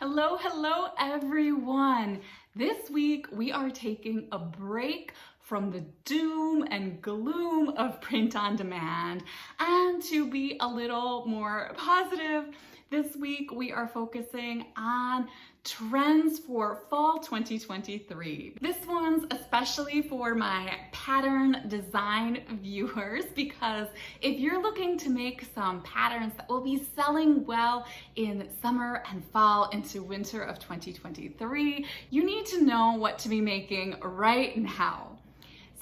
Hello everyone. This week we are taking a break from the doom and gloom of print on demand, and to be a little more positive, this week we are focusing on trends for fall 2023. This one's especially for my pattern design viewers, because if you're looking to make some patterns that will be selling well in summer and fall into winter of 2023, you need to know what to be making right now.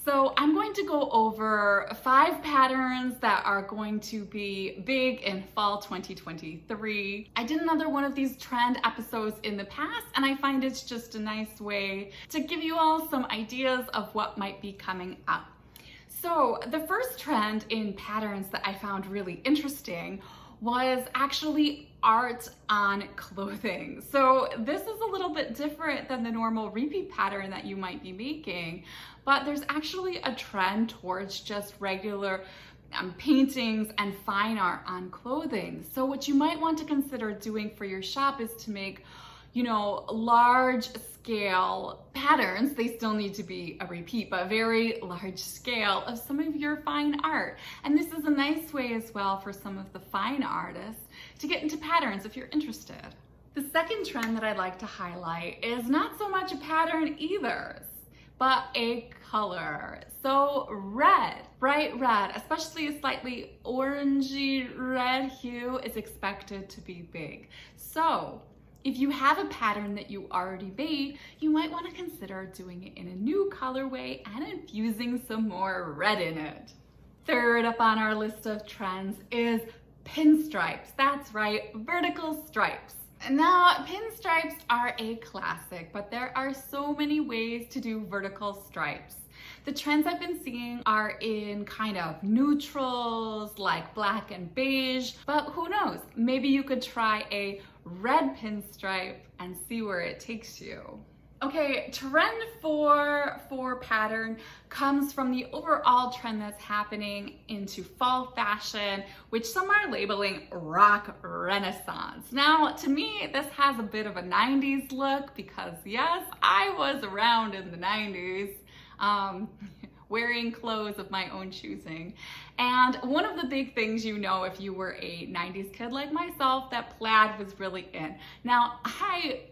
So I'm going to go over 5 patterns that are going to be big in fall 2023. I did another one of these trend episodes in the past, and I find it's just a nice way to give you all some ideas of what might be coming up. So the first trend in patterns that I found really interesting was actually art on clothing. So this is a little bit different than the normal repeat pattern that you might be making, but there's actually a trend towards just regular paintings and fine art on clothing. So what you might want to consider doing for your shop is to make, large scale patterns. They still need to be a repeat, but very large scale of some of your fine art. And this is a nice way as well for some of the fine artists to get into patterns if you're interested. The second trend that I'd like to highlight is not so much a pattern either, but a color. So red, bright red, especially a slightly orangey red hue, is expected to be big. So if you have a pattern that you already made, you might want to consider doing it in a new colorway and infusing some more red in it. Third up on our list of trends is pinstripes. That's right, vertical stripes. Now, pinstripes are a classic, but there are so many ways to do vertical stripes. The trends I've been seeing are in kind of neutrals like black and beige, but who knows? Maybe you could try a red pinstripe and see where it takes you. Okay, trend 4 for pattern comes from the overall trend that's happening into fall fashion, which some are labeling rock renaissance. Now, to me, this has a bit of a 90s look because yes, I was around in the 90s. Wearing clothes of my own choosing. And one of the big things if you were a 90s kid like myself, that plaid was really in. Now, I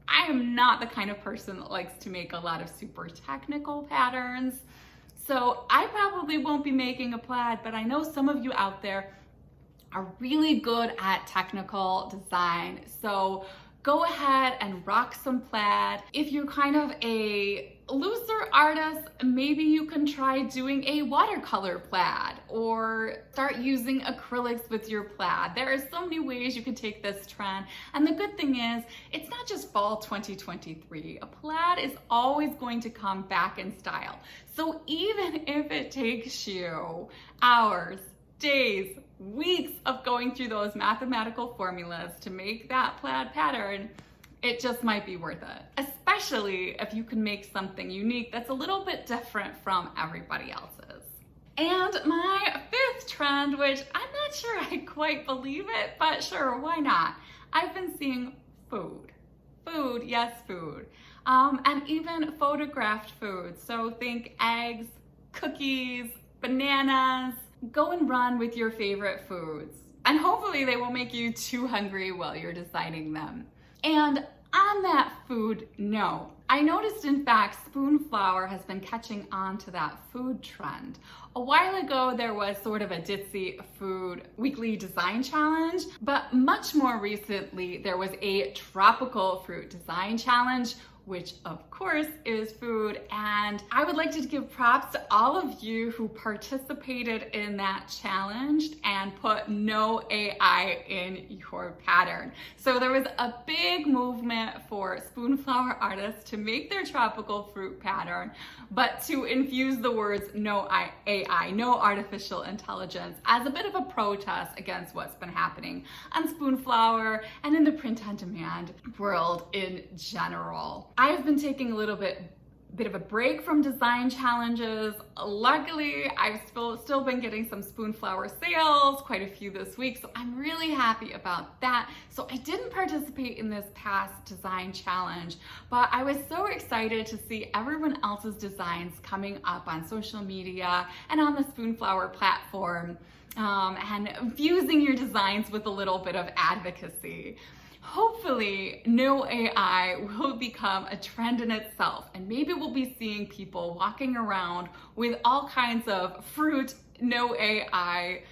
am not the kind of person that likes to make a lot of super technical patterns, so I probably won't be making a plaid, but I know some of you out there are really good at technical design, so go ahead and rock some plaid. If you're kind of a looser artist, maybe you can try doing a watercolor plaid or start using acrylics with your plaid. There are so many ways you can take this trend. And the good thing is, it's not just fall 2023. A plaid is always going to come back in style. So even if it takes you hours, days, weeks of going through those mathematical formulas to make that plaid pattern, it just might be worth it. Especially if you can make something unique that's a little bit different from everybody else's. And my 5th trend, which I'm not sure I quite believe it, but sure, why not? I've been seeing food. Food, yes, food. And even photographed food. So think eggs, cookies, bananas. Go and run with your favorite foods, and hopefully they won't make you too hungry while you're designing them. And on that food note, I noticed in fact Spoonflower has been catching on to that food trend. A while ago there was sort of a ditzy food weekly design challenge, but much more recently there was a tropical fruit design challenge, which of course is food. And I would like to give props to all of you who participated in that challenge and put no AI in your pattern. So there was a big movement for Spoonflower artists to make their tropical fruit pattern, but to infuse the words no AI, no artificial intelligence, as a bit of a protest against what's been happening on Spoonflower and in the print on demand world in general. I've been taking a little bit bit of a break from design challenges. Luckily, I've still been getting some Spoonflower sales, quite a few this week, so I'm really happy about that. So I didn't participate in this past design challenge, but I was so excited to see everyone else's designs coming up on social media and on the Spoonflower platform, and infusing your designs with a little bit of advocacy. Hopefully, no AI will become a trend in itself, and maybe we'll be seeing people walking around with all kinds of fruit, no AI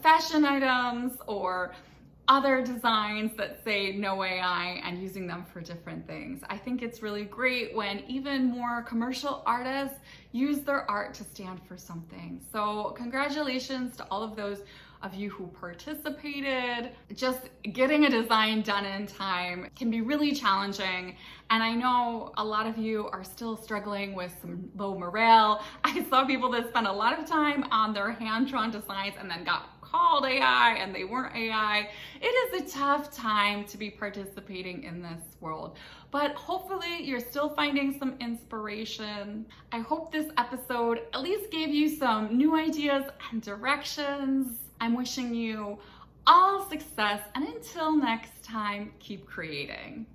fashion items or other designs that say no AI and using them for different things. I think it's really great when even more commercial artists use their art to stand for something. So congratulations to all of those of you who participated. Just getting a design done in time can be really challenging. And I know a lot of you are still struggling with some low morale. I saw people that spent a lot of time on their hand-drawn designs and then got called AI and they weren't AI. It is a tough time to be participating in this world, but hopefully you're still finding some inspiration. I hope this episode at least gave you some new ideas and directions. I'm wishing you all success, and until next time, keep creating.